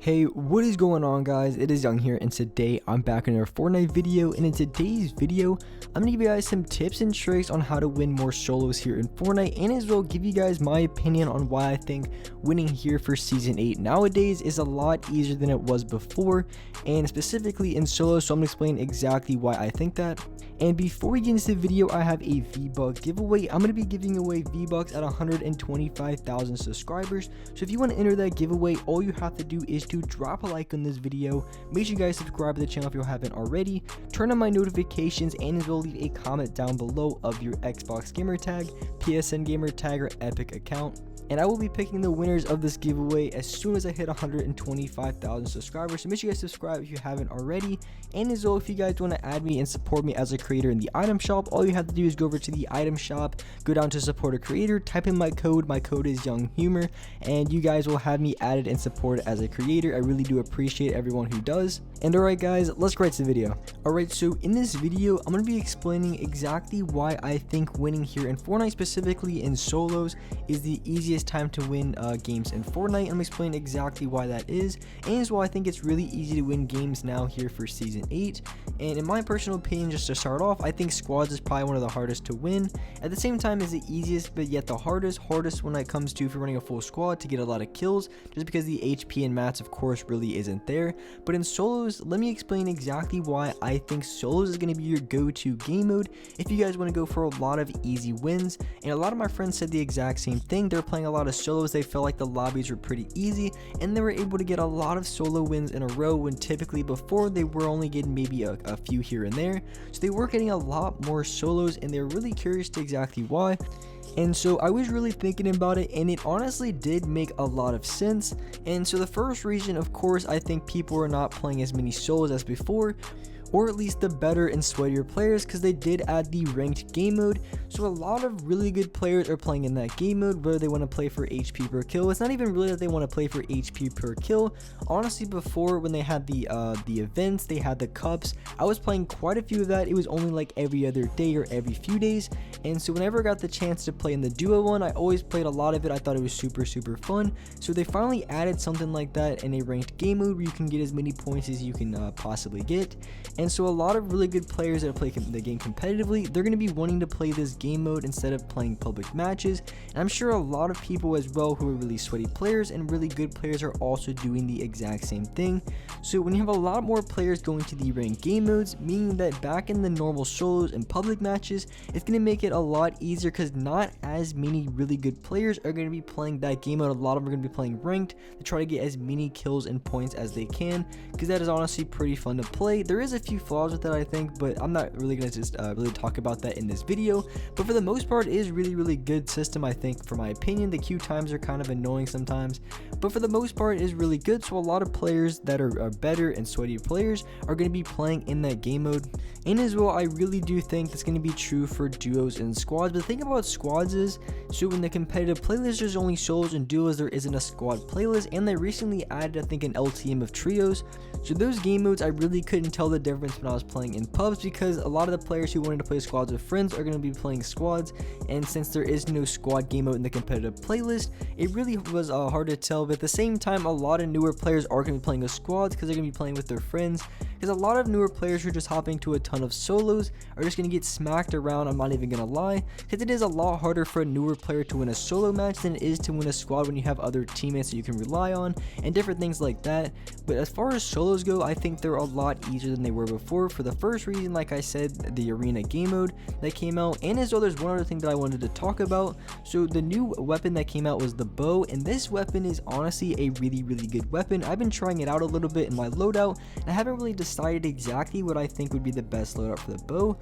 Hey, what is going on, guys? It is Young here, and today I'm back in our Fortnite video. And in today's video, I'm gonna give you guys some tips and tricks on how to win more solos here in Fortnite, and as well give you guys my opinion on why I think winning here for season 8 nowadays is a lot easier than it was before, and specifically in solos. So I'm gonna explain exactly why I think that. And before we get into the video, I have a V-Buck giveaway. I'm going to be giving away V-Bucks at 125,000 subscribers. So if you want to enter that giveaway, all you have to do is to drop a like on this video. Make sure you guys subscribe to the channel if you haven't already. Turn on my notifications, and as well leave a comment down below of your Xbox gamer tag, PSN gamer tag, or Epic account. And I will be picking the winners of this giveaway as soon as I hit 125,000 subscribers. So make sure you guys subscribe if you haven't already. And as well, if you guys want to add me and support me as a creator in the item shop, all you have to do is go over to the item shop, go down to support a creator, type in my code. My code is Young Humor, and you guys will have me added and supported as a creator. I really do appreciate everyone who does. And alright guys, let's get right to the video. Alright, so in this video, I'm going to be explaining exactly why I think winning here in Fortnite, specifically in solos, is the easiest time to win games in Fortnite. I'm going to explain exactly why that is, and as well I think it's really easy to win games now here for season 8. And in my personal opinion, just to start off, I think squads is probably one of the hardest to win. At the same time, is the easiest but yet the hardest when it comes to, if you're running a full squad, to get a lot of kills, just because the HP and mats of course really isn't there. But in solos, let me explain exactly why I think solos is going to be your go-to game mode if you guys want to go for a lot of easy wins. And a lot of my friends said the exact same thing. They're playing a lot of solos, they felt like the lobbies were pretty easy, and they were able to get a lot of solo wins in a row, when typically before they were only getting maybe a few here and there. So they were getting a lot more solos, and they're really curious to exactly why. And so I was really thinking about it, and it honestly did make a lot of sense. And so the first reason, of course, I think people are not playing as many solos as before, or at least the better and sweatier players, because they did add the ranked game mode. So a lot of really good players are playing in that game mode, whether they want to play for HP per kill. It's not even really that they want to play for HP per kill. Honestly, before, when they had the events, they had the cups, I was playing quite a few of that. It was only like every other day or every few days. And so whenever I got the chance to play in the duo one, I always played a lot of it. I thought it was super fun. So they finally added something like that in a ranked game mode, where you can get as many points as you can possibly get. And so a lot of really good players that play the game competitively, they're going to be wanting to play this game mode instead of playing public matches. And I'm sure a lot of people as well who are really sweaty players and really good players are also doing the exact same thing. So when you have a lot more players going to the ranked game modes, meaning that back in the normal solos and public matches, it's going to make it a lot easier, because not as many really good players are going to be playing that game mode. A lot of them are going to be playing ranked to try to get as many kills and points as they can, because that is honestly pretty fun to play. There is a few flaws with that, I think, but I'm not really going to just really talk about that in this video. But for the most part, it is really good system, I think. For my opinion, the queue times are kind of annoying sometimes, but for the most part, it is really good. So a lot of players that are better and sweatier players are going to be playing in that game mode. And as well, I really do think that's going to be true for duos and squads. But the thing about squads is, so in the competitive playlist, there's only solos, and duos there isn't a squad playlist. And they recently added, I think, an LTM of trios. So those game modes, I really couldn't tell the difference when I was playing in pubs, because a lot of the players who wanted to play squads with friends are going to be playing squads. And since there is no squad game mode in the competitive playlist, it really was hard to tell. But at the same time, a lot of newer players are going to be playing with squads, because they're going to be playing with their friends. Because a lot of newer players who are just hopping to a ton of solos are just going to get smacked around. I'm not even going to lie, because it is a lot harder for a newer player to win a solo match than it is to win a squad, when you have other teammates that you can rely on and different things like that. But as far as solos go, I think they're a lot easier than they were before, for the first reason, like I said, the arena game mode that came out. And as well, there's one other thing that I wanted to talk about. So the new weapon that came out was the bow, and this weapon is honestly a really good weapon. I've been trying it out a little bit in my loadout, and I haven't really decided exactly what I think would be the best loadout for the bow.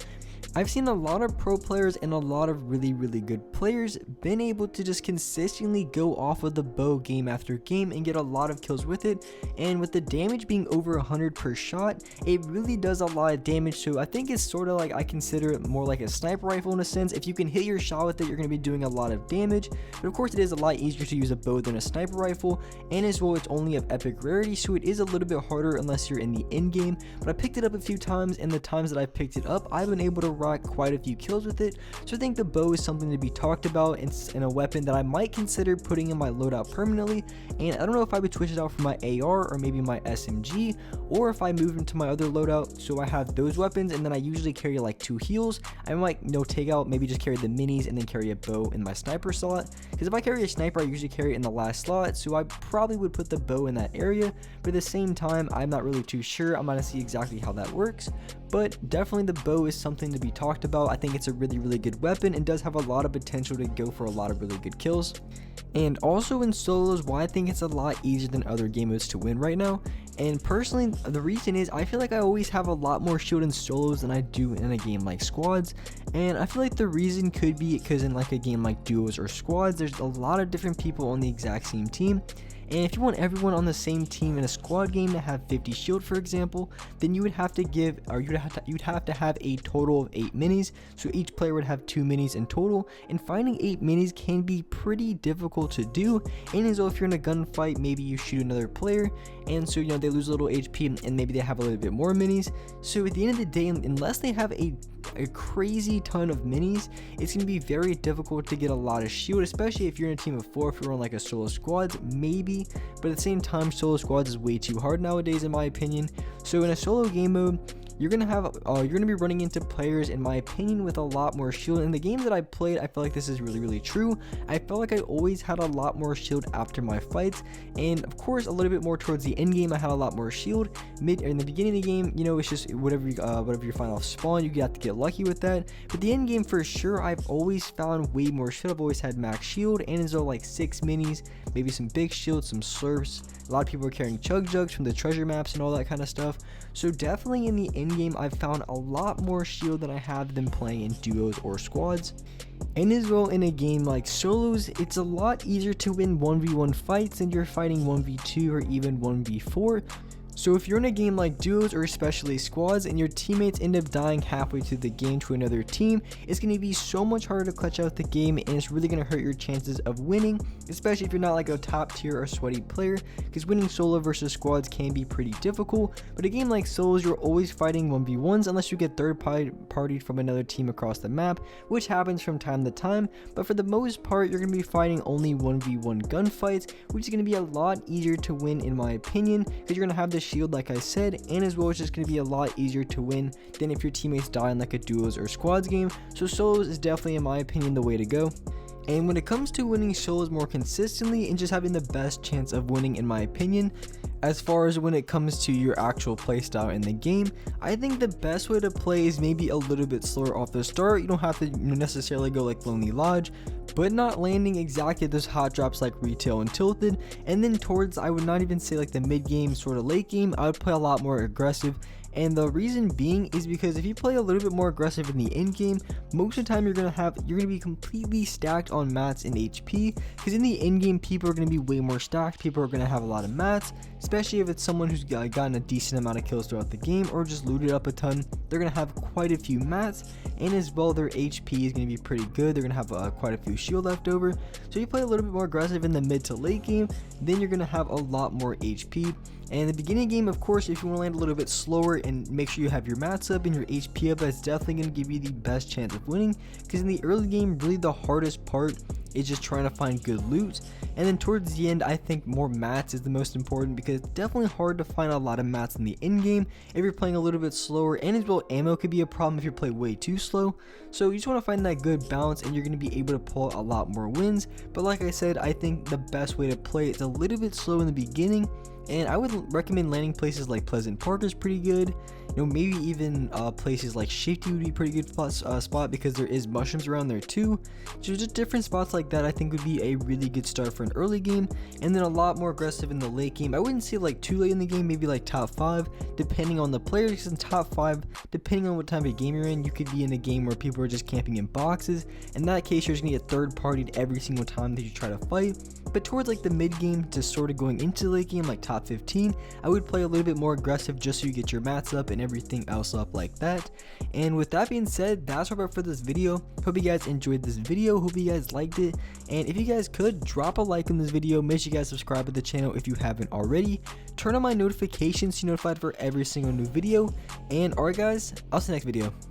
I've seen a lot of pro players and a lot of really good players been able to just consistently go off of the bow game after game and get a lot of kills with it. And with the damage being over 100 per shot, it really does a lot of damage. So I think it's sort of like, I consider it more like a sniper rifle in a sense. If you can hit your shot with it, you're going to be doing a lot of damage. But of course, it is a lot easier to use a bow than a sniper rifle, and as well, it's only of epic rarity, so it is a little bit harder unless you're in the end game. But I picked it up a few times, and the times that I picked it up, I've been able to rack quite a few kills with it. So I think the bow is something to be talked about and a weapon that I might consider putting in my loadout permanently. And I don't know if I would switch it out for my AR or maybe my SMG, or if I move into my other loadout so I have those weapons and then I usually carry like 2 heals. I might take out, maybe just carry the minis and then carry a bow in my sniper slot, because if I carry a sniper I usually carry it in the last slot, so I probably would put the bow in that area. But at the same time, I'm not really too sure. I'm gonna see exactly how that works, but definitely the bow is something to be talked about. I think it's a really good weapon and does have a lot of potential to go for a lot of really good kills. And also in solos, why I think it's a lot easier than other game modes to win right now, and personally the reason is I feel like I always have a lot more shield in solos than I do in a game like squads. And I feel like the reason could be because in like a game like duos or squads, there's a lot of different people on the exact same team. And if you want everyone on the same team in a squad game to have 50 shield, for example, then you would have to give, or you'd have to have a total of 8 minis. So each player would have 2 minis in total, and finding 8 minis can be pretty difficult to do. And as well, if you're in a gunfight, maybe you shoot another player, and so they lose a little HP, and maybe they have a little bit more minis. So at the end of the day, unless they have a crazy ton of minis, it's going to be very difficult to get a lot of shield, especially if you're in a team of 4. If you're on like a solo squads, maybe, but at the same time, solo squads is way too hard nowadays in my opinion. So in a solo game mode, you're gonna be running into players, in my opinion, with a lot more shield. In the games that I played, I feel like this is really true. I felt like I always had a lot more shield after my fights, and of course a little bit more towards the end game I had a lot more shield. In the beginning of the game, it's just whatever you find off spawn, you have to get lucky with that. But the end game, for sure, I've always found way more shield. I've always had max shield, and as well like 6 minis, maybe some big shields, some slurps. A lot of people are carrying chug jugs from the treasure maps and all that kind of stuff. So definitely in the end game, I've found a lot more shield than I have than playing in duos or squads. And as well, in a game like solos, it's a lot easier to win 1v1 fights than you're fighting 1v2 or even 1v4. So if you're in a game like duos or especially squads and your teammates end up dying halfway through the game to another team, it's going to be so much harder to clutch out the game, and it's really going to hurt your chances of winning, especially if you're not like a top tier or sweaty player, because winning solo versus squads can be pretty difficult. But a game like solos, you're always fighting 1v1s unless you get third partied from another team across the map, which happens from time to time. But for the most part, you're going to be fighting only 1v1 gunfights, which is going to be a lot easier to win in my opinion, because you're going to have the shield like I said, and as well it's just going to be a lot easier to win than if your teammates die in like a duos or squads game. So solos is definitely, in my opinion, the way to go. And when it comes to winning solos more consistently and just having the best chance of winning, in my opinion, as far as when it comes to your actual playstyle in the game, I think the best way to play is maybe a little bit slower off the start. You don't have to necessarily go like Lonely Lodge, but not landing exactly those hot drops like Retail and Tilted. And then towards, I would not even say like the mid game, sort of late game, I would play a lot more aggressive. And the reason being is because if you play a little bit more aggressive in the end game, most of the time you're gonna be completely stacked on mats and HP, because in the end game people are gonna be way more stacked. People are gonna have a lot of mats, especially if it's someone who's gotten a decent amount of kills throughout the game or just looted up a ton. They're gonna have quite a few mats, and as well their HP is gonna be pretty good. They're gonna have quite a few shield left over. So you play a little bit more aggressive in the mid to late game, then you're gonna have a lot more HP. And in the beginning game, of course, if you want to land a little bit slower and make sure you have your mats up and your HP up, that's definitely going to give you the best chance of winning, because in the early game, really the hardest part is just trying to find good loot. And then towards the end, I think more mats is the most important, because it's definitely hard to find a lot of mats in the end game if you're playing a little bit slower, and as well ammo could be a problem if you play way too slow. So you just want to find that good balance, and you're going to be able to pull out a lot more wins. But like I said, I think the best way to play is a little bit slow in the beginning, and I would recommend landing places like Pleasant Park is pretty good. Maybe even places like Shifty would be pretty good spot, because there is mushrooms around there too. So just different spots like that I think would be a really good start for an early game, and then a lot more aggressive in the late game. I wouldn't say like too late in the game, maybe like top 5 depending on the players, because in top 5, depending on what time of game you're in, you could be in a game where people are just camping in boxes. In that case, you're just gonna get third partied every single time that you try to fight. But towards like the mid game to sort of going into the late game, like top 15, I would play a little bit more aggressive just so you get your mats up and everything else up like that. And with that being said, that's all for this video. Hope you guys enjoyed this video, hope you guys liked it, and if you guys could drop a like on this video, make sure you guys subscribe to the channel if you haven't already, turn on my notifications to be notified for every single new video, and alright guys, I'll see you next video.